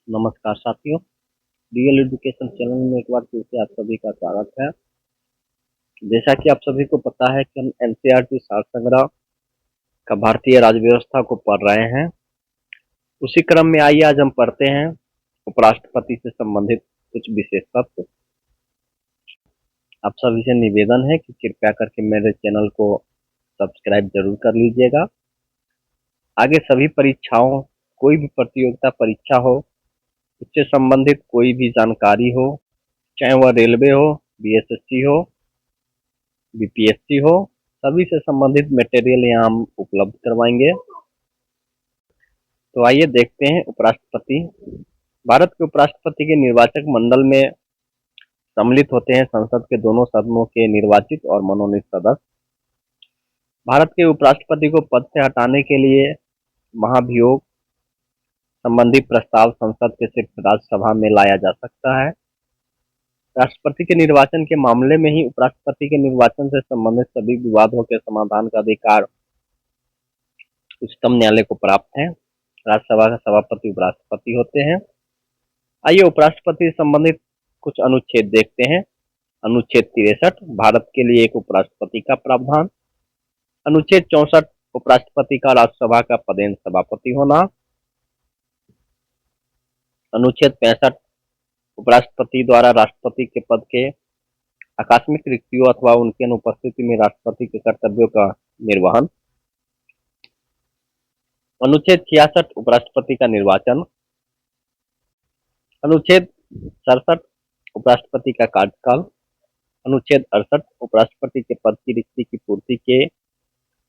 नमस्कार साथियों, real education channel में एक बार फिर से आप सभी का स्वागत है। जैसा कि आप सभी को पता है कि हम एनसीईआरटी सार संग्रह का भारतीय राज्य व्यवस्था को पढ़ रहे हैं। उसी क्रम में आइए आज हम पढ़ते हैं उपराष्ट्रपति से संबंधित कुछ विशेष तथ्य। आप सभी से निवेदन है कि कृपया करके मेरे चैनल को सब्सक्राइब जरूर कर लीजिएगा। आगे सभी परीक्षाओं, कोई भी प्रतियोगिता परीक्षा हो, उससे संबंधित कोई भी जानकारी हो, चाहे वह रेलवे हो, बीएसएससी हो, बीपीएससी हो, सभी से संबंधित मटेरियल यहाँ हम उपलब्ध करवाएंगे। तो आइए देखते हैं उपराष्ट्रपति। भारत के उपराष्ट्रपति के निर्वाचक मंडल में सम्मिलित होते हैं संसद के दोनों सदनों के निर्वाचित और मनोनीत सदस्य। भारत के उपराष्ट्रपति को पद से हटाने के लिए महाभियोग संबंधी प्रस्ताव संसद के सिर्फ राज्यसभा में लाया जा सकता है। राष्ट्रपति के निर्वाचन के मामले में ही उपराष्ट्रपति के निर्वाचन से संबंधित सभी विवादों के समाधान का अधिकार उच्चतम न्यायालय को प्राप्त है। राज्यसभा का सभापति उपराष्ट्रपति होते हैं। आइए उपराष्ट्रपति से संबंधित कुछ अनुच्छेद देखते हैं। अनुच्छेद 63, भारत के लिए एक उपराष्ट्रपति का प्रावधान। अनुच्छेद 64, उपराष्ट्रपति का राज्यसभा का पदेन सभापति होना। अनुच्छेद 65, उपराष्ट्रपति द्वारा राष्ट्रपति के पद के आकस्मिक रिक्तियों अथवा उनकी अनुपस्थिति में राष्ट्रपति के कर्तव्यों का निर्वहन। अनुच्छेद 66, उपराष्ट्रपति का निर्वाचन। अनुच्छेद 67, उपराष्ट्रपति का कार्यकाल। अनुच्छेद 68, उपराष्ट्रपति के पद की रिक्ति की पूर्ति के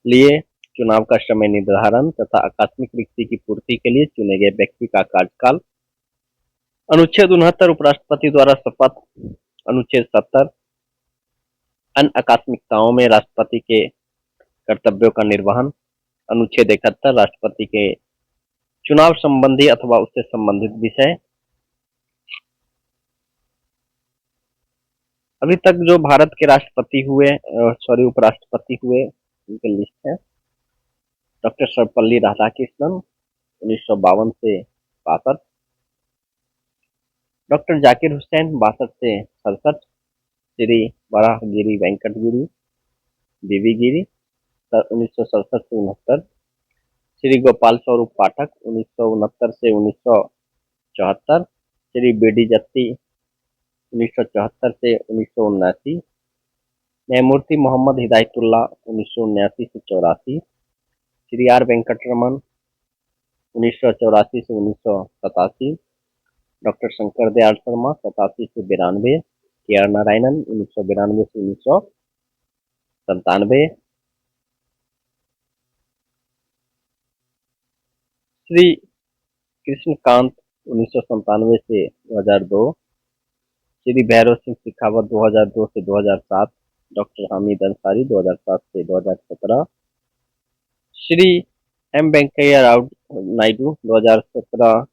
लिए चुनाव का समय निर्धारण तथा आकस्मिक रिक्ति की पूर्ति के लिए चुने गए व्यक्ति का कार्यकाल। अनुच्छेद 69, उपराष्ट्रपति द्वारा शपथ। अनुच्छेद 70, अन्य आकस्मिकताओं में राष्ट्रपति के कर्तव्यों का निर्वहन। अनुच्छेद 71, राष्ट्रपति के चुनाव संबंधी अथवा उससे संबंधित विषय। अभी तक जो भारत के राष्ट्रपति हुए उपराष्ट्रपति हुए उनकी लिस्ट है। डॉक्टर सर्वपल्ली राधाकृष्णन 1952 से 62। डॉक्टर जाकिर हुसैन 62 से 67। श्री वराहगिरी वेंकट गिरी बीवी गिरी 1967 से 69। श्री गोपाल स्वरूप पाठक 1969 से 1974। श्री बीडी जत्ती 1974 से 1979। न्यायमूर्ति मोहम्मद हिदायतुल्लाह 1979 से 84। श्री आर वेंकटरमन 1984 से 1987। डॉक्टर शंकर दयाल शर्मा 87 से 92। के आर नारायणन 1992 से 1997। श्री कृष्णकांत 1997 से 2002। श्री भैरव सिंह शेखावत 2002 से 2007। डॉक्टर हामिद अंसारी 2007 से 2017। श्री एम वेंकैया नायडू 2017।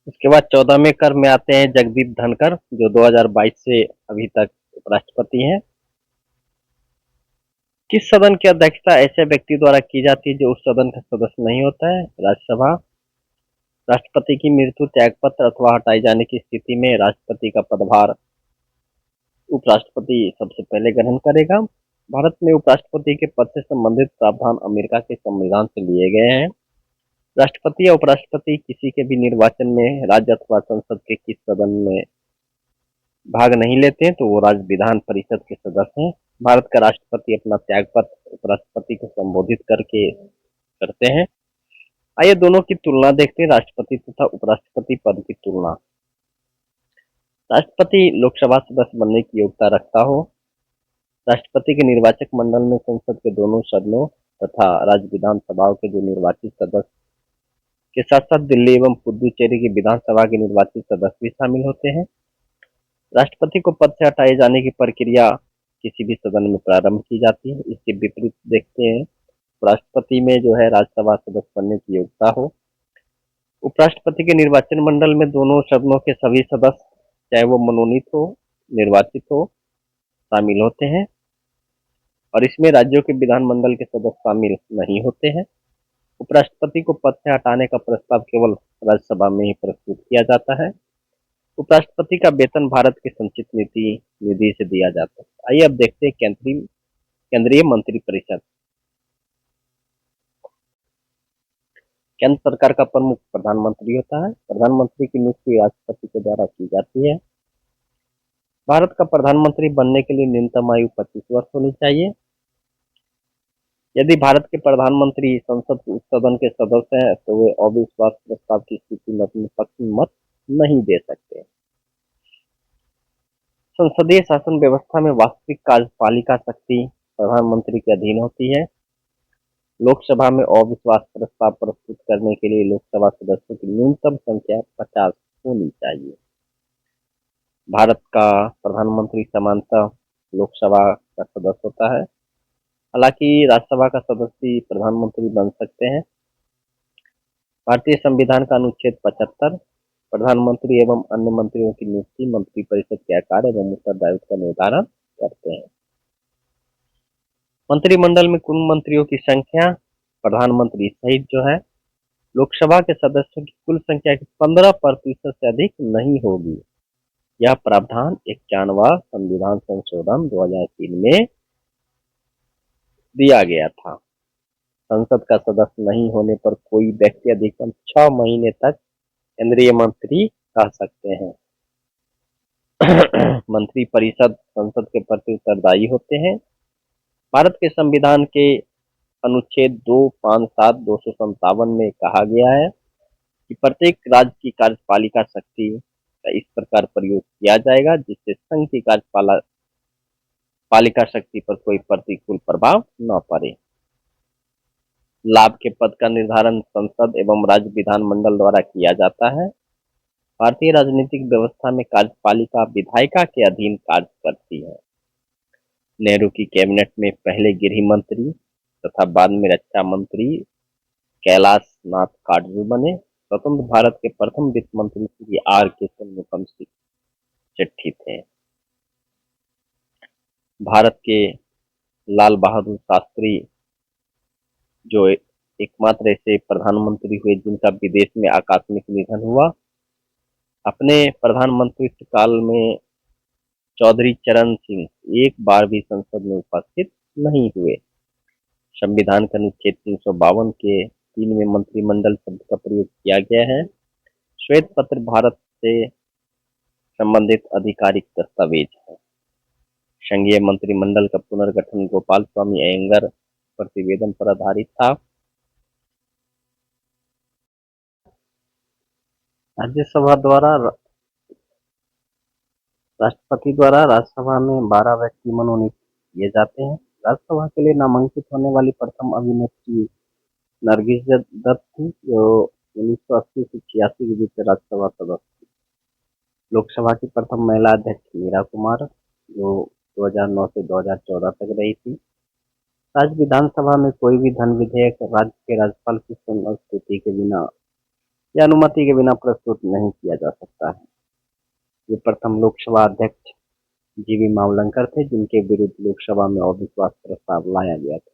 उसके बाद 14वें क्रम में आते हैं जगदीप धनखड़, जो 2022 से अभी तक उपराष्ट्रपति हैं। किस सदन की अध्यक्षता ऐसे व्यक्ति द्वारा की जाती है जो उस सदन का सदस्य नहीं होता है? राज्यसभा। राष्ट्रपति की मृत्यु, त्यागपत्र अथवा हटाए जाने की स्थिति में राष्ट्रपति का पदभार उपराष्ट्रपति सबसे पहले ग्रहण करेगा। भारत में उपराष्ट्रपति के पद से संबंधित प्रावधान अमेरिका के संविधान से लिए गए हैं। राष्ट्रपति या उपराष्ट्रपति किसी के भी निर्वाचन में राज्य अथवा संसद के किस सदन में भाग नहीं लेते हैं तो वो राज्य विधान परिषद के सदस्य हैं। भारत का राष्ट्रपति अपना त्यागपत्र उपराष्ट्रपति को संबोधित करके करते हैं। आइए दोनों की तुलना देखते हैं, राष्ट्रपति तथा उपराष्ट्रपति पद की तुलना। राष्ट्रपति लोकसभा सदस्य बनने की योग्यता रखता हो। राष्ट्रपति के निर्वाचक मंडल में संसद के दोनों सदनों तथा राज्य विधानसभाओं के जो निर्वाचित सदस्य के साथ साथ दिल्ली एवं पुदुचेरी की विधानसभा के निर्वाचित सदस्य भी शामिल होते हैं। राष्ट्रपति को पद से हटाए जाने की प्रक्रिया किसी भी सदन में प्रारंभ की जाती है। इसके विपरीत देखते हैं, उपराष्ट्रपति में जो है राज्यसभा सदस्य बनने की योग्यता हो। उपराष्ट्रपति के निर्वाचन मंडल में दोनों सदनों के सभी सदस्य, चाहे वो मनोनीत हो निर्वाचित हो, शामिल होते हैं और इसमें राज्यों के विधानमंडल के सदस्य शामिल नहीं होते हैं। उपराष्ट्रपति को पद से हटाने का प्रस्ताव केवल राज्यसभा में ही प्रस्तुत किया जाता है। उपराष्ट्रपति का वेतन भारत की संचित नीति निधि से दिया जाता है। आइए अब देखते हैं केंद्रीय केंद्रीय मंत्रिपरिषद। केंद्र सरकार का प्रमुख प्रधानमंत्री होता है। प्रधानमंत्री की नियुक्ति राष्ट्रपति के द्वारा की जाती है। भारत का प्रधानमंत्री बनने के लिए न्यूनतम आयु 25 वर्ष होनी चाहिए। यदि भारत के प्रधानमंत्री संसद सदन के सदस्य हैं तो वे अविश्वास प्रस्ताव की स्थिति में अपने पक्ष में मत नहीं दे सकते। संसदीय शासन व्यवस्था में वास्तविक कार्यपालिका शक्ति प्रधानमंत्री के अधीन होती है। लोकसभा में अविश्वास प्रस्ताव प्रस्तुत करने के लिए लोकसभा सदस्यों की न्यूनतम संख्या 50 होनी चाहिए। भारत का प्रधानमंत्री सामान्यतः लोकसभा का सदस्य होता है। हालांकि राज्यसभा का सदस्य प्रधानमंत्री बन सकते हैं। भारतीय संविधान का अनुच्छेद 75 प्रधानमंत्री एवं अन्य मंत्रियों की नियुक्ति मंत्रिपरिषद के आकार एवं उत्तरदायित्व का निर्धारण करते हैं। मंत्रिमंडल में कुल मंत्रियों की संख्या प्रधानमंत्री सहित जो है लोकसभा के सदस्यों की कुल संख्या की 15% से अधिक नहीं होगी। यह प्रावधान 51वां संविधान संशोधन 2003 में दिया गया था। संसद का सदस्य नहीं होने पर कोई व्यक्ति अधिकतम 6 महीने तक केंद्रीय मंत्री रह सकते हैं। मंत्रिपरिषद संसद के प्रति उत्तरदायी होते हैं। भारत के संविधान के अनुच्छेद 257, 257 में कहा गया है कि प्रत्येक राज्य की कार्यपालिका शक्ति का इस प्रकार प्रयोग किया जाएगा जिससे संघ की कार्यपालिका शक्ति पर कोई प्रतिकूल प्रभाव न पड़े। लाभ के पद का निर्धारण संसद एवं राज्य विधानमंडल द्वारा किया जाता है। भारतीय राजनीतिक व्यवस्था में कार्यपालिका विधायिका के अधीन कार्य करती है। नेहरू की कैबिनेट में पहले गृह मंत्री तथा बाद में रक्षा मंत्री कैलाश नाथ काटजू बने। स्वतंत्र भारत के प्रथम वित्त मंत्री श्री आर के शनमुखम शेट्टी थे। भारत के लाल बहादुर शास्त्री जो एकमात्र ऐसे प्रधानमंत्री हुए जिनका विदेश में आकस्मिक निधन हुआ। अपने प्रधानमंत्रित्व काल में चौधरी चरण सिंह एक बार भी संसद में उपस्थित नहीं हुए। संविधान के अनुच्छेद 352 के 3 में मंत्रिमंडल शब्द का प्रयोग किया गया है। श्वेत पत्र भारत से संबंधित आधिकारिक दस्तावेज है। संघीय मंत्रिमंडल का पुनर्गठन गोपाल स्वामी अयंगर प्रतिवेदन पर आधारित था। राज्यसभा द्वारा राष्ट्रपति द्वारा राज्यसभा में 12 व्यक्ति मनोनीत किए जाते हैं। राज्यसभा के लिए नामांकित होने वाली प्रथम अभिनेत्री नरगिस दत्त थी जो 1980 से 86 के बीच राज्यसभा सदस्य थी। लोकसभा की प्रथम महिला अध्यक्ष मीरा कुमार जो 2009 से 2014 तक रही थी। राज्य विधानसभा में कोई भी धन विधेयक राज्य के राज्यपाल की संस्तुति के बिना या अनुमति के बिना प्रस्तुत नहीं किया जा सकता है। ये प्रथम लोकसभा अध्यक्ष जीवी मावलंकर थे जिनके विरुद्ध लोकसभा में अविश्वास प्रस्ताव लाया गया था।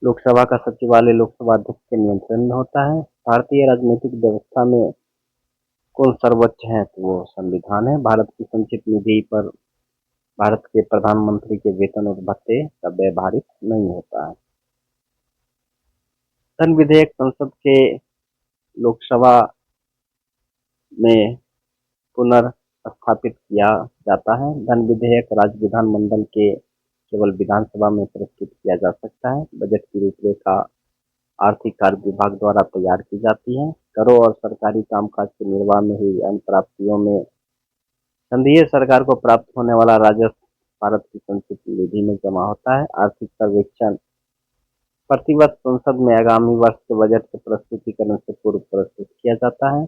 लोकसभा का सचिवालय लोकसभा अध्यक्ष के नियंत्रण में होता है। भारतीय राजनीतिक व्यवस्था में कौन सर्वोच्च है तो वो संविधान है। भारत की संचित निधि पर भारत के प्रधानमंत्री के वेतन और भत्ते का व्यय भारित नहीं होता है। धन विधेयक संसद के लोकसभा में पुनर्स्थापित किया जाता है। धन विधेयक राज्य विधानमंडल के केवल विधानसभा में प्रस्तुत किया जा सकता है। बजट की रूपरेखा आर्थिक कार्य विभाग द्वारा तैयार की जाती है। करों और सरकारी कामकाज के निर्वाह में हुई अन्य प्राप्तियों में संघीय सरकार को प्राप्त होने वाला राजस्व भारत की संचित निधि में जमा होता है। आर्थिक सर्वेक्षण प्रतिवर्ष संसद में आगामी वर्ष के बजट के प्रस्तुतिकरण से पूर्व प्रस्तुत किया जाता है।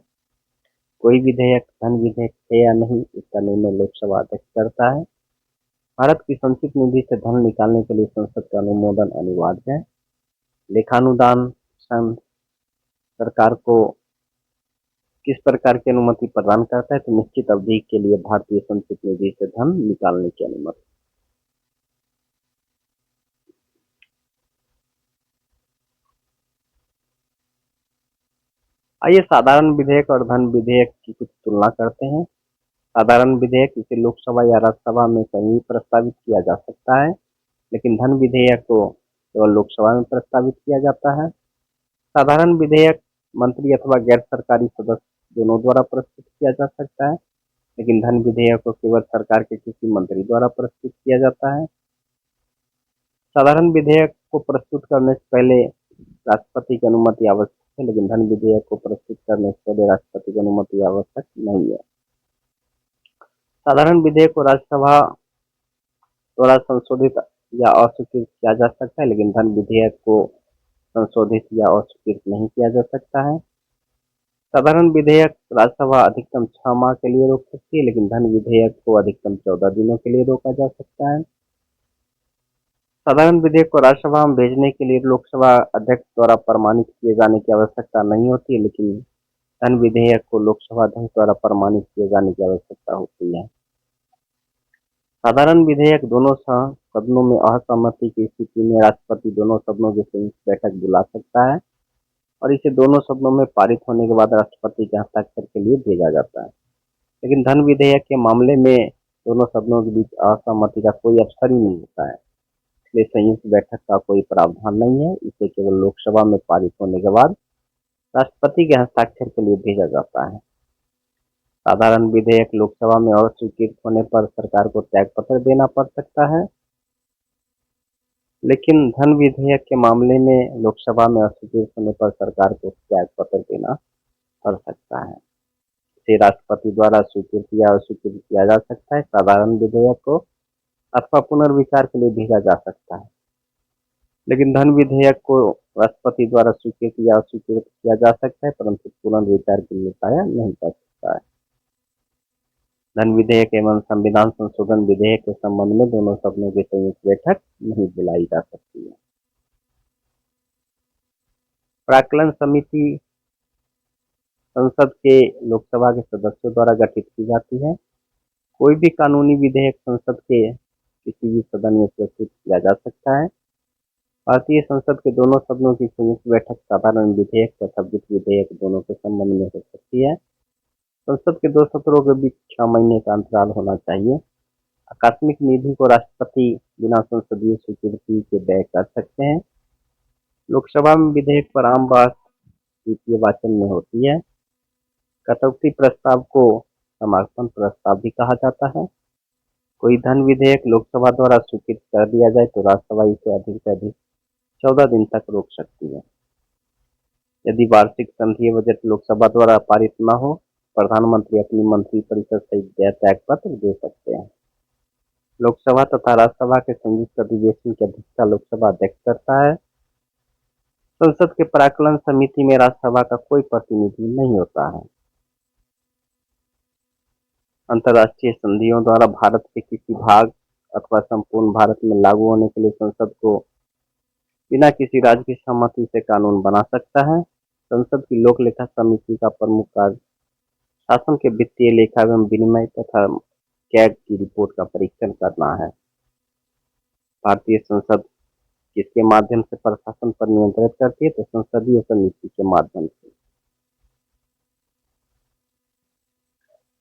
कोई विधेयक धन विधेयक है या नहीं इसका निर्णय लोकसभा अध्यक्ष करता है। भारत की संचित निधि से धन निकालने के लिए संसद का अनुमोदन अनिवार्य है। लेखानुदान संघ सरकार को किस प्रकार की अनुमति प्रदान करता है तो निश्चित अवधि के लिए भारतीय संचित निधि से धन निकालने की अनुमति। आइए साधारण विधेयक और धन विधेयक की कुछ तुलना करते हैं। साधारण विधेयक इसे लोकसभा या राज्यसभा में कहीं प्रस्तावित किया जा सकता है, लेकिन धन विधेयक को केवल लोकसभा में प्रस्तावित किया जाता है। साधारण विधेयक मंत्री अथवा गैर सरकारी सदस्य दोनों द्वारा प्रस्तुत किया जा सकता है, लेकिन धन विधेयक को केवल सरकार के किसी मंत्री द्वारा प्रस्तुत किया जाता है। साधारण विधेयक को प्रस्तुत करने से पहले राष्ट्रपति की अनुमति आवश्यक है, लेकिन धन विधेयक को प्रस्तुत करने से पहले राष्ट्रपति की अनुमति आवश्यक नहीं है। साधारण विधेयक को राज्यसभा द्वारा संशोधित या अस्वीकृत किया जा सकता है, लेकिन धन विधेयक को संशोधित या अस्वीकृत नहीं किया जा सकता है। साधारण विधेयक राज्यसभा अधिकतम 6 माह के लिए रोक सकती है, लेकिन धन विधेयक को अधिकतम 14 दिनों के लिए रोका जा सकता है। साधारण विधेयक को राज्यसभा में भेजने के लिए लोकसभा अध्यक्ष द्वारा प्रमाणित किए जाने की आवश्यकता नहीं होती है, लेकिन धन विधेयक को लोकसभा अध्यक्ष द्वारा प्रमाणित किए जाने की आवश्यकता होती है। साधारण विधेयक दोनों सदनों में असहमति की स्थिति में राष्ट्रपति दोनों सदनों की संयुक्त बैठक बुला सकता है और इसे दोनों सदनों में पारित होने के बाद राष्ट्रपति के हस्ताक्षर के लिए भेजा जाता है। लेकिन धन विधेयक के मामले में दोनों सदनों के बीच असहमति का कोई अवसर ही नहीं होता है, इसलिए संयुक्त बैठक का कोई प्रावधान नहीं है। इसे केवल लोकसभा में पारित होने के बाद राष्ट्रपति के हस्ताक्षर के लिए भेजा जाता है। साधारण विधेयक लोकसभा में अस्वीकृत होने पर सरकार को त्यागपत्र देना पड़ सकता है, लेकिन धन विधेयक के मामले में लोकसभा में अस्वीकृत होने पर सरकार को त्यागपत्र देना पड़ सकता है। इसे राष्ट्रपति द्वारा स्वीकृत या अस्वीकृत किया जा सकता है। साधारण विधेयक को अथवा पुनर्विचार के लिए भेजा जा सकता है, लेकिन धन विधेयक को राष्ट्रपति द्वारा स्वीकृत या अस्वीकृत किया जा सकता है, परंतु पुनर्विचार के लिए लाया नहीं जा सकता है। धन विधेयक एवं संविधान संशोधन विधेयक के संबंध में दोनों सदनों की संयुक्त बैठक नहीं बुलाई जा सकती है। प्राक्कलन समिति संसद के लोकसभा के सदस्यों द्वारा गठित की जाती है। कोई भी कानूनी विधेयक संसद के किसी भी सदन में प्रस्तुत किया जा सकता है। भारतीय संसद के दोनों सदनों की संयुक्त बैठक साधारण विधेयक तथा वित्त विधेयक दोनों के संबंध में हो सकती है। संसद के 2 सत्रों के बीच 6 महीने का अंतराल होना चाहिए। आकस्मिक निधि को राष्ट्रपति बिना संसदीय स्वीकृति के व्यय कर सकते हैं। लोकसभा में विधेयक पर आम बहस द्वितीय वाचन में होती है। कटौती प्रस्ताव को समर्थन प्रस्ताव भी कहा जाता है। कोई धन विधेयक लोकसभा द्वारा स्वीकृत कर दिया जाए तो राज्यसभा इसे अधिक से अधिक 14 दिन तक रोक सकती है। यदि वार्षिक संघीय बजट लोकसभा द्वारा पारित न हो, प्रधानमंत्री अपनी मंत्रिपरिषद से गैर त्यागपत्र दे सकते हैं। लोकसभा तथा राज्यसभा के संयुक्त अधिवेशन की अध्यक्षता लोकसभा अध्यक्ष करता है। संसद के प्राक्कलन समिति में राज्यसभा का कोई प्रतिनिधि नहीं होता है। अंतर्राष्ट्रीय संधियों द्वारा भारत के किसी भाग अथवा संपूर्ण भारत में लागू होने के लिए संसद को बिना किसी राज्य की सहमति से कानून बना सकता है। संसद की लोक लेखा समिति का प्रमुख कार्य शासन के वित्तीय लेखा एवं विनिमय तथा कैग की रिपोर्ट का परीक्षण करना है। भारतीय संसद किसके माध्यम से प्रशासन पर नियंत्रित करती है, तो संसदीय समिति के माध्यम से।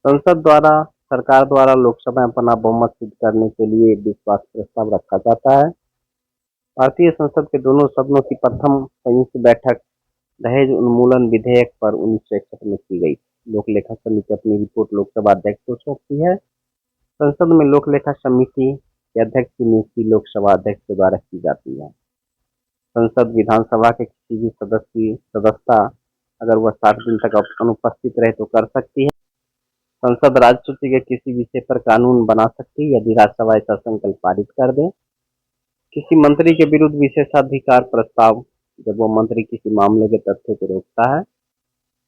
संसद द्वारा सरकार द्वारा लोकसभा में अपना बहुमत सिद्ध करने के लिए विश्वास प्रस्ताव रखा जाता है। भारतीय संसद के दोनों सदनों की प्रथम संयुक्त बैठक दहेज उन्मूलन विधेयक पर 1961 में की गई। लोक लेखा समिति अपनी रिपोर्ट लोकसभा अध्यक्ष को सौंपती है। संसद में लोक लेखा समिति के अध्यक्ष की नियुक्ति लोकसभा अध्यक्ष के द्वारा की जाती है। संसद विधानसभा के किसी भी सदस्य की सदस्यता अगर वह 60 दिन तक अनुपस्थित रहे तो कर सकती है। संसद राज्यसूची के किसी विषय पर कानून बना सकती है यदि राज्यसभा ऐसा संकल्प पारित कर दे। किसी मंत्री के विरुद्ध विशेषाधिकार प्रस्ताव जब वो मंत्री किसी मामले के तथ्य को रोकता है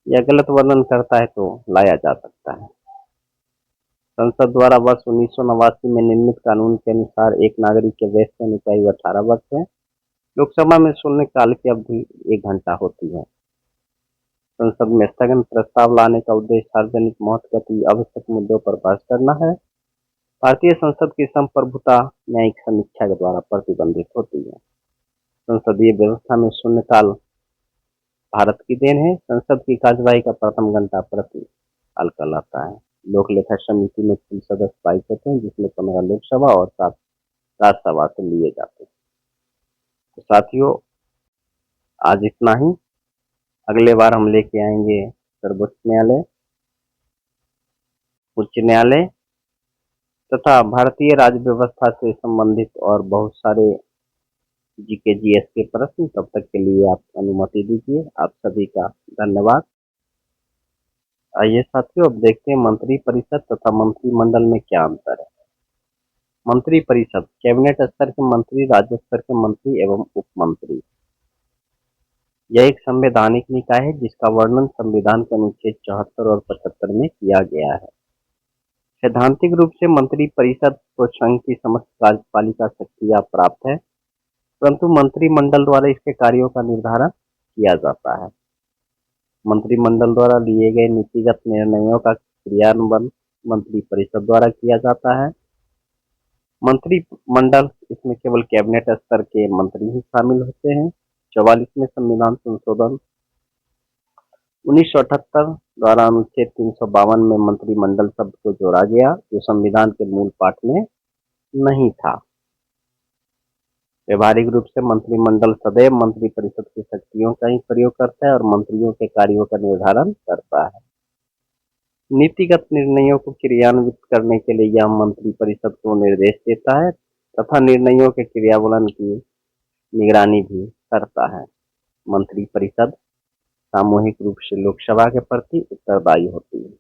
या गलत वर्णन करता है तो लाया जा सकता है। संसद द्वारा वर्ष 1989 में निर्मित कानून के अनुसार एक नागरिक के वयस्क होने की आयु 18 वर्ष है। लोकसभा में शून्यकाल की अवधि 1 घंटा होती है। संसद में स्थगन प्रस्ताव लाने का उद्देश्य सार्वजनिक महत्व के आवश्यक मुद्दों पर बहस करना है। भारतीय संसद की संप्रभुता न्यायिक समीक्षा के द्वारा प्रतिबंधित होती है। संसदीय व्यवस्था में शून्यकाल भारत की देन है। संसद की कार्यवाही का प्रथम घंटा प्रति साल कहलाता है। लोक लेखा समिति में कुल सदस्य 22 होते हैं, जिसमें 15 लोकसभा और 7 राज्यसभा से लिए जाते हैं। तो साथियों, आज इतना ही। अगले बार हम लेके आएंगे सर्वोच्च न्यायालय, उच्च न्यायालय तथा भारतीय राज्य व्यवस्था से संबंधित और बहुत सारे जीके जीएस के प्रश्न। तब तक के लिए आप अनुमति दीजिए। आप सभी का धन्यवाद। आइए साथियों, अब देखते हैं मंत्री परिषद तथा मंत्रिमंडल में क्या अंतर है। मंत्री परिषद कैबिनेट स्तर के मंत्री, राज्य स्तर के मंत्री एवं उप मंत्री। यह एक संवैधानिक निकाय है जिसका वर्णन संविधान के अनुच्छेद 74 और 75 में किया गया है। सैद्धांतिक रूप से मंत्री परिषद को संघ की समस्त कार्यपालिका शक्तियां प्राप्त है, परंतु मंत्रिमंडल द्वारा इसके कार्यों का निर्धारण किया जाता है। मंत्रिमंडल द्वारा लिए गए नीतिगत निर्णयों का क्रियान्वयन मंत्री परिषद द्वारा किया जाता है। मंत्रिमंडल, इसमें केवल कैबिनेट स्तर के मंत्री ही शामिल होते हैं। 44वें संविधान संशोधन 1978 द्वारा अनुच्छेद 352 में मंत्रिमंडल शब्द को जोड़ा गया, जो संविधान के मूल पाठ में नहीं था। व्यवहारिक रूप से मंत्रिमंडल सदैव मंत्रिपरिषद की शक्तियों का ही प्रयोग करता है और मंत्रियों के कार्यों का निर्धारण करता है। नीतिगत निर्णयों को क्रियान्वित करने के लिए यह मंत्रिपरिषद को निर्देश देता है तथा निर्णयों के क्रियान्वयन की निगरानी भी करता है। मंत्रिपरिषद सामूहिक रूप से लोकसभा के प्रति उत्तरदायी होती है।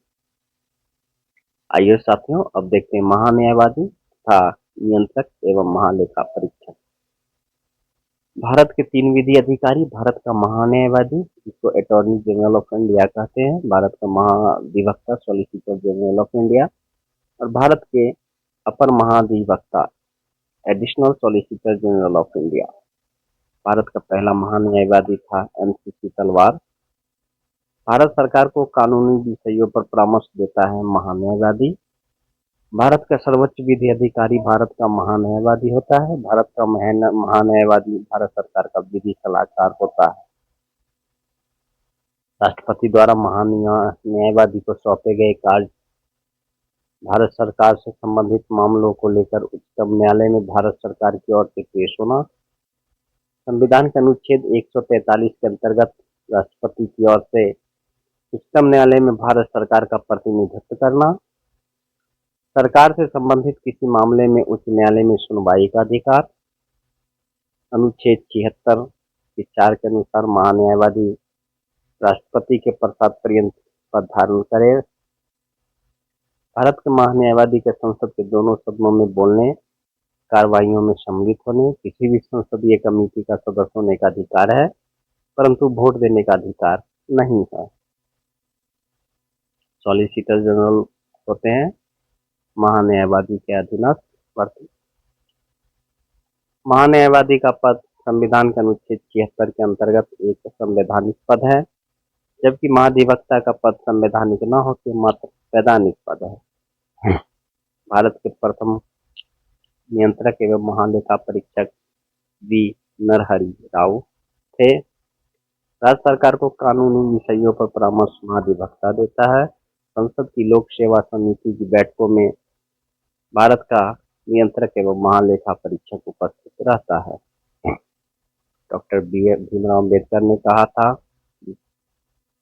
आइए साथियों, अब देखते हैं महान्यायवादी तथा नियंत्रक एवं महालेखा परीक्षक। भारत के 3 विधि अधिकारी। भारत का महान्यायवादी, जिसको अटॉर्नी जनरल ऑफ इंडिया कहते हैं। भारत का महाधिवक्ता, सॉलिसिटर जनरल ऑफ इंडिया। और भारत के अपर महाधिवक्ता, additional solicitor general of India. Bharat का पहला महान्यायवादी था एमसीसी तलवार। भारत सरकार को कानूनी विषयों पर परामर्श देता है महान्यायवादी। भारत का सर्वोच्च विधि अधिकारी भारत का महान्यायवादी होता है। भारत का महान्यायवादी भारत सरकार का विधि सलाहकार होता है। राष्ट्रपति द्वारा महान्यायवादी को सौंपे गए कार्य भारत सरकार से संबंधित मामलों को लेकर उच्चतम न्यायालय में भारत सरकार की ओर से पेश होना। संविधान के अनुच्छेद 143 के अंतर्गत राष्ट्रपति की ओर से उच्चतम न्यायालय में भारत सरकार का प्रतिनिधित्व करना। सरकार से संबंधित किसी मामले में उच्च न्यायालय में सुनवाई का अधिकार। अनुच्छेद 76 के 4 के अनुसार महान्यायवादी राष्ट्रपति के प्रसाद पर्यंत पद धारण करे। भारत के महान्यायवादी के संसद के दोनों सदनों में बोलने, कार्रवाइयों में सम्मिलित होने, किसी भी संसदीय कमेटी का सदस्य होने का अधिकार है, परंतु वोट देने का अधिकार नहीं है। सॉलिसिटर जनरल होते हैं महान्यायवादी के अधीनस्थ। महान्यायवादी का पद संविधान के अनुच्छेद 76 के अंतर्गत एक संवैधानिक पद है, जबकि महाधिवक्ता का पद संवैधानिक न होकर मात्र वैधानिक पद है। भारत के प्रथम नियंत्रक एवं महालेखा परीक्षक वी नरहरि राव थे। राज्य सरकार को कानूनी विषयों पर परामर्श महाधिवक्ता देता है। संसद की लोक सेवा समिति की बैठकों में भारत का नियंत्रक एवं महालेखा परीक्षक उपस्थित रहता है। डॉक्टर भीमराव अम्बेडकर ने कहा था,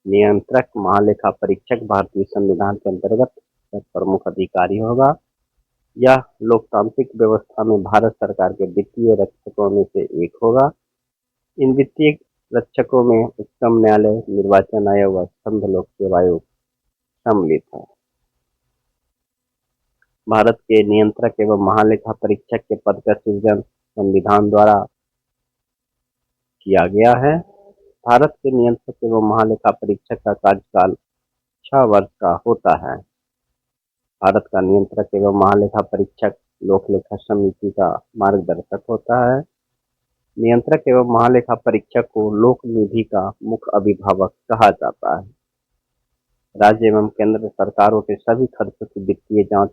नियंत्रक महालेखा परीक्षक भारतीय संविधान के अंतर्गत प्रमुख अधिकारी होगा। यह लोकतांत्रिक व्यवस्था में भारत सरकार के वित्तीय रक्षकों में से एक होगा। इन वित्तीय रक्षकों में उच्चतम न्यायालय, निर्वाचन आयोग व संघ लोक सेवा आयोग सम्मिलित है। भारत के नियंत्रक एवं महालेखा परीक्षक के पद का सृजन संविधान द्वारा किया गया है। भारत के नियंत्रक एवं महालेखा परीक्षक का कार्यकाल 6 वर्ष का होता है। भारत का नियंत्रक एवं महालेखा परीक्षक लोक लेखा समिति का मार्गदर्शक होता है। नियंत्रक एवं महालेखा परीक्षक को लोक निधि का मुख्य अभिभावक कहा जाता है। राज्य एवं केंद्र सरकारों के सभी खर्चों की वित्तीय जांच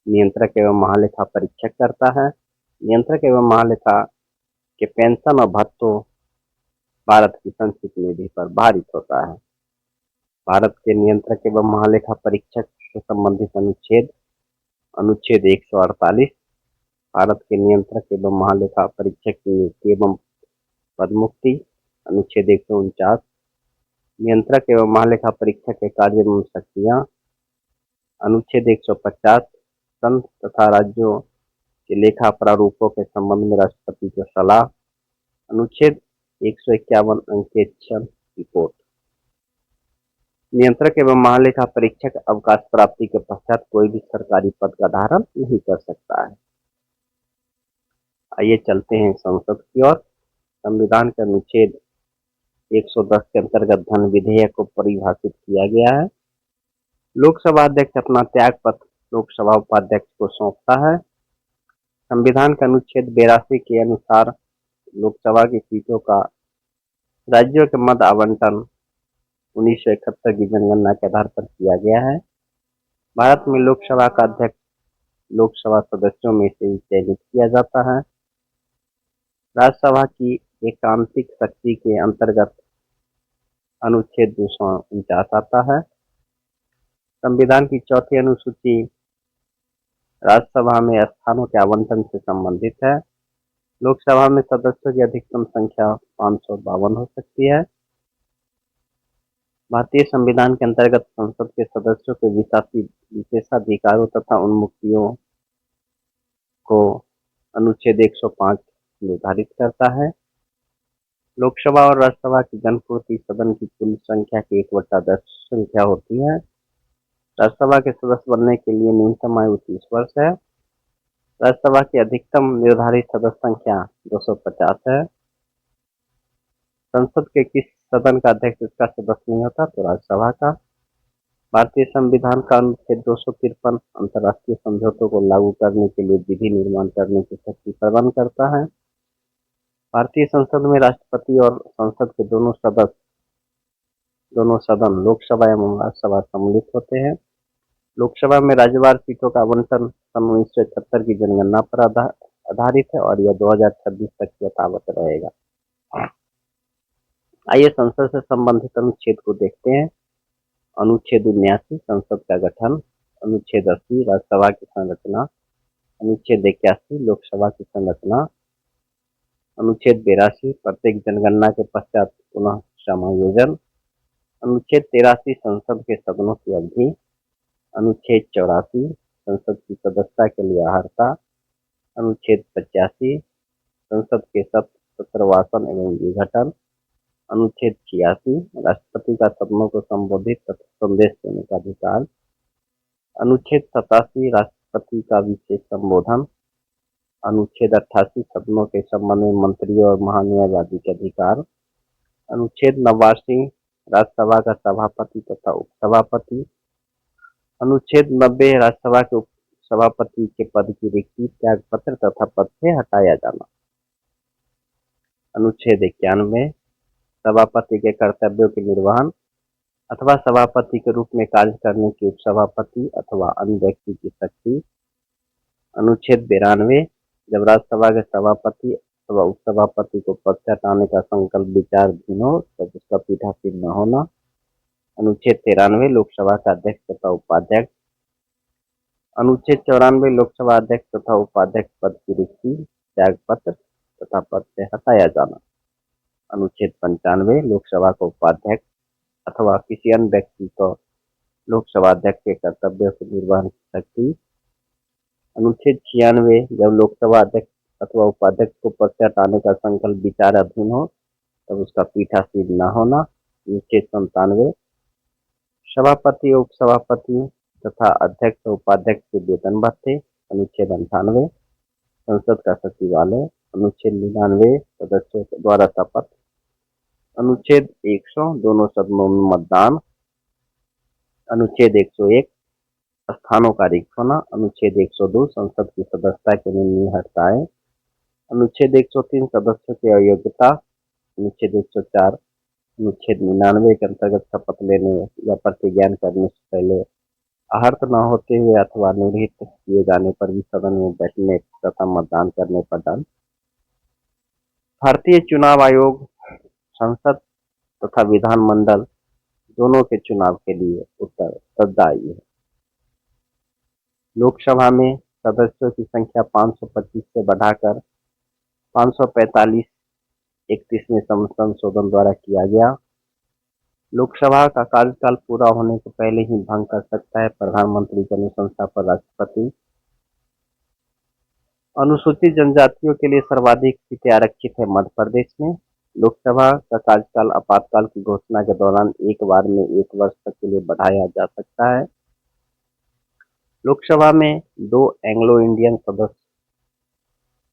नियंत्रक एवं महालेखा परीक्षक करता है। नियंत्रक एवं महालेखा के पेंशन और भत्तों भारत की संचित निधि पर भारित होता है। भारत के नियंत्रक एवं महालेखा परीक्षक से संबंधित अनुच्छेद अनुच्छेद 148। भारत के नियंत्रक एवं महालेखा परीक्षक की नियुक्ति एवं पदमुक्ति अनुच्छेद 149। नियंत्रक एवं महालेखा परीक्षक के कार्य एवं शक्तियां अनुच्छेद 150। संघ तथा राज्यों के लेखा प्रारूपों के संबंध में राष्ट्रपति को सलाह अनुच्छेद 151 अंकेक्षण रिपोर्ट। नियंत्रक एवं महालेखा परीक्षक अवकाश प्राप्ति के पश्चात कोई भी सरकारी पद का धारण नहीं कर सकता है। आइए चलते हैं संसद की ओर। संविधान के अनुच्छेद 110 के अंतर्गत धन विधेयक को परिभाषित किया गया है। लोकसभा अध्यक्ष अपना त्याग पत्र लोकसभा उपाध्यक्ष को सौंपता है। संविधान के अनुच्छेद 82 के अनुसार लोकसभा की सीटों का राज्यों के मध्य आवंटन 1971 की जनगणना के आधार पर किया गया है। भारत में लोकसभा का अध्यक्ष लोकसभा सदस्यों में से ही चयनित किया जाता है। राज्यसभा की एकांतिक शक्ति के अंतर्गत अनुच्छेद 249 आता है। संविधान की चौथी अनुसूची राज्यसभा में स्थानों के आवंटन से संबंधित है। लोकसभा में सदस्यों की अधिकतम संख्या 552 हो सकती है। भारतीय संविधान के अंतर्गत संसद के सदस्यों के विशेषाधिकारों तथा उन्मुक्तियों को अनुच्छेद 105 निर्धारित करता है। लोकसभा और राज्यसभा की जनपूर्ति सदन की कुल संख्या की 1/10 संख्या होती है। राज्यसभा के सदस्य बनने के लिए न्यूनतम आयु 30 वर्ष है। राज्यसभा की अधिकतम निर्धारित सदस्य संख्या 250 है। संसद के किस सदन का अध्यक्ष इसका सदस्य नहीं होता तो राज्यसभा का। भारतीय संविधान का अनुच्छेद 253 अंतर्राष्ट्रीय समझौतों को लागू करने के लिए विधि निर्माण करने की शक्ति प्रदान करता है। भारतीय संसद में राष्ट्रपति और संसद के दोनों सदन लोकसभा एवं राज्यसभा सम्मिलित होते हैं। लोकसभा में राज्यवार सीटों का आवंटन सन 1971 की जनगणना पर आधारित है और यह 2026 तक यथावत रहेगा। आइए संसद से संबंधित अनुच्छेद को देखते हैं। अनुच्छेद 79 संसद का गठन। अनुच्छेद 80 राज्यसभा की संरचना। अनुच्छेद 81 लोकसभा की संरचना। अनुच्छेद 82 प्रत्येक जनगणना के पश्चात पुनः समायोजन। अनुच्छेद 83 संसद के सदनों की अवधि। अनुच्छेद 84 संसद की सदस्यता के लिए अर्हता। अनुच्छेद 85 संसद के सत्रवासन एवं विघटन। अनुच्छेद 86 राष्ट्रपति का सदनों को संबोधित तथा संदेश देने का अधिकार। अनुच्छेद 87 राष्ट्रपति का विशेष संबोधन। अनुच्छेद 88 सदनों के संबंध में मंत्रियों और महान्यायवादी के अधिकार। अनुच्छेद 89 राज्यसभा का सभापति तथा उपसभापति। अनुच्छेद 90 राज्यसभा के उपसभापति के पद की रिक्ति त्याग पत्र तथा पद से हटाया जाना। अनुच्छेद 91 सभापति के कर्तव्यों के निर्वहन अथवा सभापति के रूप में कार्य करने की उपसभापति अथवा अन्य व्यक्ति की शक्ति। अनुच्छेद 92 जब राज्यसभा के सभापति अथवा उपसभापति को पद से हटाने का संकल्प विचाराधीन हो तब उसका पीठासीन न होना। अनुच्छेद 93 लोकसभा का अध्यक्ष तथा उपाध्यक्ष। अनुच्छेद 94 लोकसभा अध्यक्ष तथा उपाध्यक्ष पद की रिक्ति त्यागपत्र तथा पद से हटाया जाना। अनुच्छेद 95 लोकसभा का उपाध्यक्ष अथवा किसी अन्य व्यक्ति को लोकसभा अध्यक्ष के कर्तव्यों के निर्वहन की शक्ति। अनुच्छेद 96 जब लोकसभा अध्यक्ष अथवा उपाध्यक्ष को पद से हटाने का संकल्प विचाराधीन हो तब उसका पीठासीन न होना। अनुच्छेद 97 सभापति उपसभापति तथा अध्यक्ष और उपाध्यक्ष के वेतन भत्ते। अनुच्छेद 98 संसद का सचिवालय। अनुच्छेद 99 सदस्यों द्वारा शपथ। अनुच्छेद 100 दोनों सदनों में मतदान। अनुच्छेद 101 स्थानों का रिक्त होना। अनुच्छेद 102 संसद की सदस्यता के लिए निहत्ताएं। अनुच्छेद 103 सदस्यों की अयोग्यता। अनुच्छेद 104 अनुच्छेद 99 के अंतर्गत शपथ लेने या प्रतिज्ञान करने से पहले आहर्त न होते हुए अथवा निर्हित किए जाने पर भी सदन में बैठने तथा मतदान करने पर दंड। भारतीय चुनाव आयोग संसद तथा विधानमंडल दोनों के चुनाव के लिए उत्तरदायी है। लोकसभा में सदस्यों की संख्या 525 से बढ़ाकर 545 31वें संशोधन द्वारा किया गया। लोकसभा का कार्यकाल पूरा होने से पहले ही भंग कर सकता है प्रधानमंत्री की अनुशंसा पर राष्ट्रपति। अनुसूचित जनजातियों के लिए सर्वाधिक सीटें आरक्षित है मध्य प्रदेश में। लोकसभा का कार्यकाल आपातकाल की घोषणा के दौरान एक बार में 1 वर्ष तक के लिए बढ़ाया जा सकता है। लोकसभा में 2 एंग्लो इंडियन सदस्य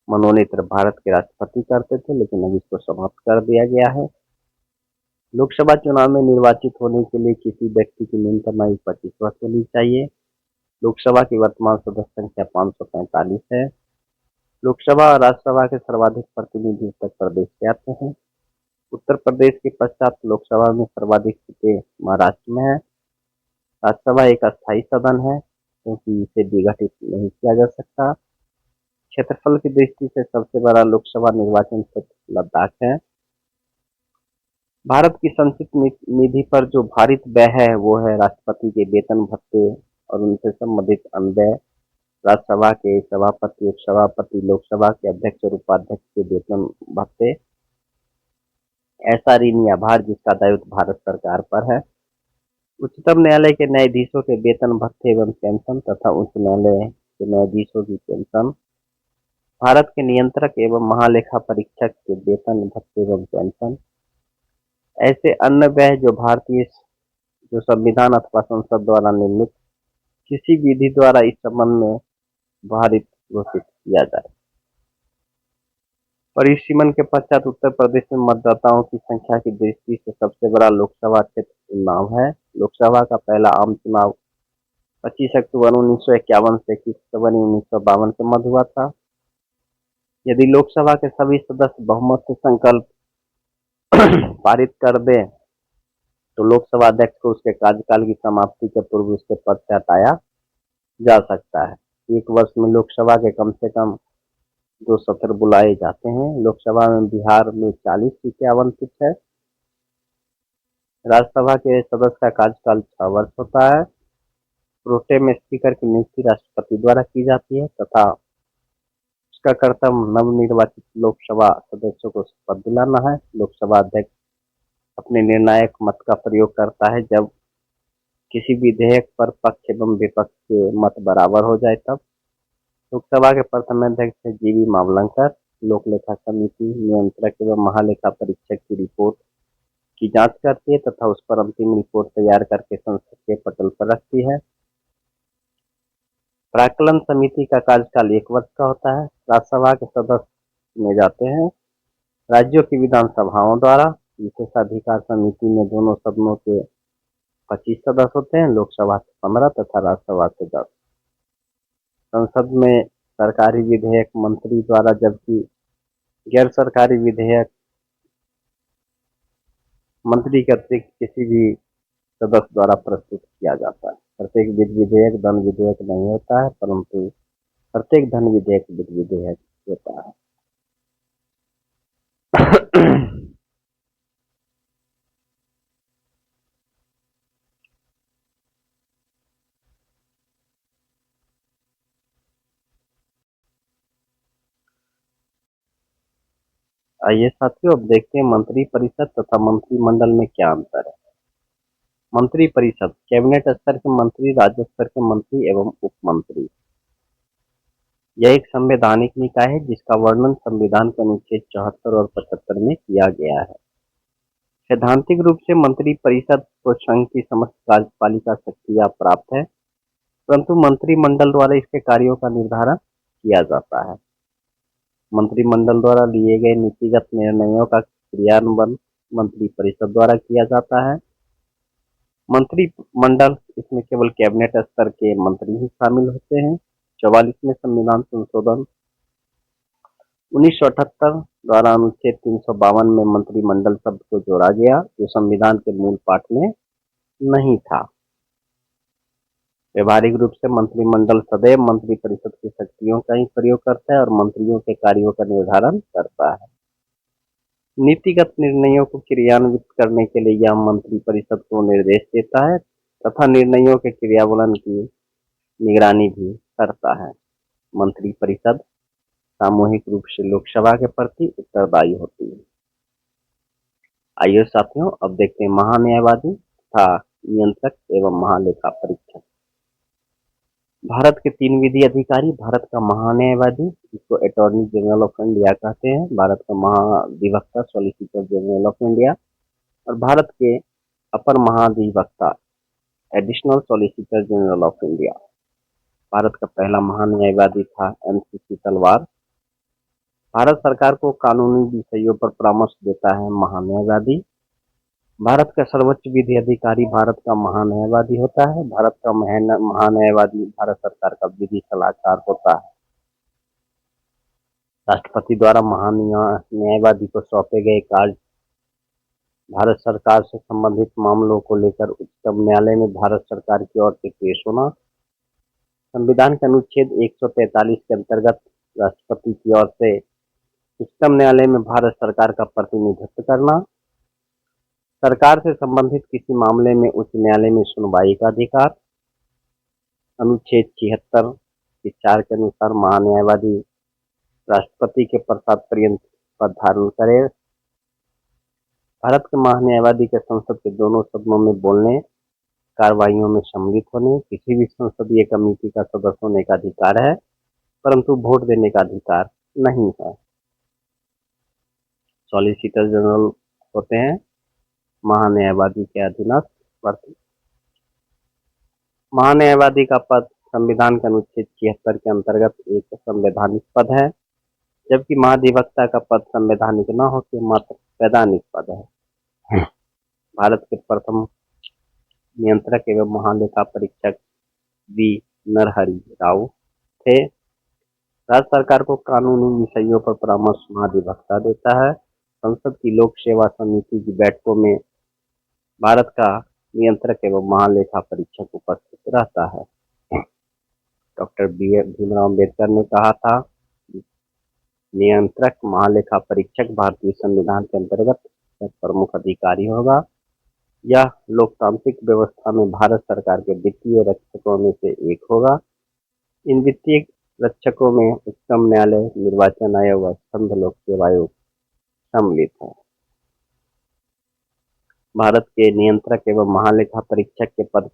मनोनीत भारत के राष्ट्रपति करते थे, लेकिन अब इसको समाप्त कर दिया गया है। लोकसभा चुनाव में निर्वाचित होने के लिए किसी व्यक्ति की न्यूनतम आयु 25 वर्ष होनी चाहिए। लोकसभा की वर्तमान सदस्य संख्या 545 है। लोकसभा और राज्यसभा के सर्वाधिक प्रतिनिधि उत्तर प्रदेश से आते हैं। उत्तर प्रदेश के पश्चात लोकसभा में सर्वाधिक सीटें महाराष्ट्र में है। राज्यसभा एक अस्थायी सदन है क्योंकि इसे विघटित नहीं किया जा सकता। क्षेत्रफल की दृष्टि से सबसे बड़ा लोकसभा निर्वाचन क्षेत्र लद्दाख है। भारत की संचित निधि पर जो भारित व्यय है वो है राष्ट्रपति के वेतन भत्ते और उनसे संबंधित अन्य व्यय, राज्यसभा के सभापति, उपसभापति, लोकसभा के अध्यक्ष और उपाध्यक्ष के वेतन भत्ते, ऐसा ऋण या भार जिसका दायित्व भारत सरकार पर है। उच्चतम न्यायालय के न्यायाधीशों के वेतन भत्ते एवं पेंशन तथा उच्च न्यायालय के न्यायाधीशों की पेंशन, भारत के नियंत्रक एवं महालेखा परीक्षक के वेतन भत्ते एवं पेंशन, ऐसे अन्य व्यय जो संविधान अथवा संसद द्वारा निर्मित किसी विधि द्वारा इस संबंध में भारित घोषित किया जाए। परिसीमन के पश्चात उत्तर प्रदेश में मतदाताओं की संख्या की दृष्टि से सबसे बड़ा लोकसभा क्षेत्र उन्नाव है। लोकसभा का पहला आम चुनाव 25 अक्टूबर 1951 से 21 फरवरी 1952 के मध्य हुआ था। यदि लोकसभा के सभी सदस्य बहुमत से संकल्प पारित कर दें तो लोकसभा अध्यक्ष को उसके कार्यकाल की समाप्ति के पूर्व उसके पद से हटाया जा सकता है। 1 वर्ष में लोकसभा के कम से कम 2 सत्र बुलाए जाते हैं। लोकसभा में बिहार में 40 सीटें आवंटित है। राज्यसभा के सदस्य का कार्यकाल 6 वर्ष होता है। प्रोटेम स्पीकर की नियुक्ति राष्ट्रपति द्वारा की जाती है तथा उसका कर्तव्य नवनिर्वाचित लोकसभा सदस्यों को शपथ दिलाना है। लोकसभा अध्यक्ष अपने निर्णायक मत का प्रयोग करता है जब किसी विधेयक पर पक्ष एवं विपक्ष के मत बराबर हो जाए तब। लोकसभा के प्रथम अध्यक्ष है जीवी मावलंकर। लोक लेखा समिति नियंत्रक एवं महालेखा परीक्षक की रिपोर्ट की जांच करती है तथा उस पर अंतिम रिपोर्ट तैयार करके संसद के पटल पर रखती है। प्राक्कलन समिति का कार्यकाल 1 वर्ष का होता है। राज्यसभा के सदस्य चुने जाते हैं राज्यों की विधानसभाओं द्वारा। विशेषाधिकार समिति में दोनों सदनों के 25 सदस्य होते हैं, लोकसभा के 15 तथा राज्यसभा के 10। संसद में सरकारी विधेयक मंत्री द्वारा जबकि गैर सरकारी विधेयक मंत्री के अतिरिक्त किसी भी सदस्य द्वारा प्रस्तुत किया जाता है। प्रत्येक विधेयक धन विधेयक नहीं होता है परंतु प्रत्येक धन विधेयक विधेयक होता है। आइए साथियों, अब देखते हैं मंत्री परिषद तथा मंत्रिमंडल में क्या अंतर है। मंत्री परिषद कैबिनेट स्तर के मंत्री, राज्य स्तर के मंत्री एवं उप मंत्री। यह एक संवैधानिक निकाय है जिसका वर्णन संविधान के अनुच्छेद 74 और 75 में किया गया है। सैद्धांतिक रूप से मंत्री परिषद को संघ की समस्त कार्यपालिका शक्तियां प्राप्त है, परंतु मंत्रिमंडल द्वारा इसके कार्यों का निर्धारण किया जाता है। मंत्रिमंडल द्वारा लिए गए नीतिगत निर्णयों का क्रियान्वयन मंत्री परिषद द्वारा किया जाता है। मंत्रिमंडल इसमें केवल कैबिनेट स्तर के मंत्री ही शामिल होते हैं। 44वें संविधान संशोधन 1978 द्वारा अनुच्छेद 352 में मंत्रिमंडल शब्द को जोड़ा गया जो संविधान के मूल पाठ में नहीं था। व्यवहारिक रूप से मंत्रिमंडल सदैव मंत्रिपरिषद की शक्तियों का ही प्रयोग करता है और मंत्रियों के कार्यों का निर्धारण करता है। नीतिगत निर्णयों को क्रियान्वित करने के लिए यह मंत्रिपरिषद को निर्देश देता है तथा निर्णयों के क्रियान्वयन की निगरानी भी करता है। मंत्रिपरिषद सामूहिक रूप से लोकसभा के प्रति उत्तरदायी होती है। आइए साथियों, अब देखते हैं महान्यायवादी तथा नियंत्रक एवं महालेखा परीक्षक। भारत के 3 विधि अधिकारी, भारत का महान्यायवादी जिसको अटॉर्नी जनरल ऑफ इंडिया कहते हैं, भारत का महाधिवक्ता सॉलिसिटर जनरल ऑफ इंडिया और भारत के अपर महाधिवक्ता additional solicitor general of India. Bharat का पहला महान्यायवादी था एमसीसी तलवार। भारत सरकार को कानूनी विषयों पर परामर्श देता है महान्यायवादी। भारत का सर्वोच्च विधि अधिकारी भारत का महान्यायवादी होता है। भारत का महान्यायवादी भारत सरकार का विधि सलाहकार होता है। राष्ट्रपति द्वारा महान्यायवादी को सौंपे गए कार्य भारत सरकार से संबंधित मामलों को लेकर उच्चतम न्यायालय में भारत सरकार की ओर से पेश होना। संविधान के अनुच्छेद 143 के अंतर्गत राष्ट्रपति की ओर से उच्चतम न्यायालय में भारत सरकार का प्रतिनिधित्व करना। सरकार से संबंधित किसी मामले में उच्च न्यायालय में सुनवाई का अधिकार। अनुच्छेद 76 के 4 के अनुसार महान्यायवादी राष्ट्रपति के प्रसाद पर्यंत पद धारण करे। भारत के महान्यायवादी के संसद के दोनों सदनों में बोलने, कार्रवाइयों में सम्मिलित होने, किसी भी संसदीय कमेटी का सदस्य होने का अधिकार है, परंतु वोट देने का अधिकार नहीं है। सॉलिसिटर जनरल होते हैं महान्यायवादी के अधीनस्थ। महान्यायवादी का पद संविधान के अनुच्छेद 76 के अंतर्गत एक संवैधानिक पद है, जबकि महाधिवक्ता का पद संवैधानिक न होकर मात्र वैधानिक पद है। भारत के प्रथम नियंत्रक एवं महालेखा परीक्षक वी नरहरि राव थे। राज्य सरकार को कानूनी विषयों पर परामर्श महाधिवक्ता देता है। संसद की लोक सेवा समिति की बैठकों में भारत का नियंत्रक एवं महालेखा परीक्षक उपस्थित रहता है। डॉक्टर भीमराव अम्बेडकर ने कहा था, नियंत्रक महालेखा परीक्षक भारतीय संविधान के अंतर्गत प्रमुख अधिकारी होगा। यह लोकतांत्रिक व्यवस्था में भारत सरकार के वित्तीय रक्षकों में से एक होगा। इन वित्तीय रक्षकों में उच्चतम न्यायालय, निर्वाचन आयोग व संघ लोक सेवा आयोग सम्मिलित है। भारत के नियंत्रक एवं महालेखा परीक्षक के पद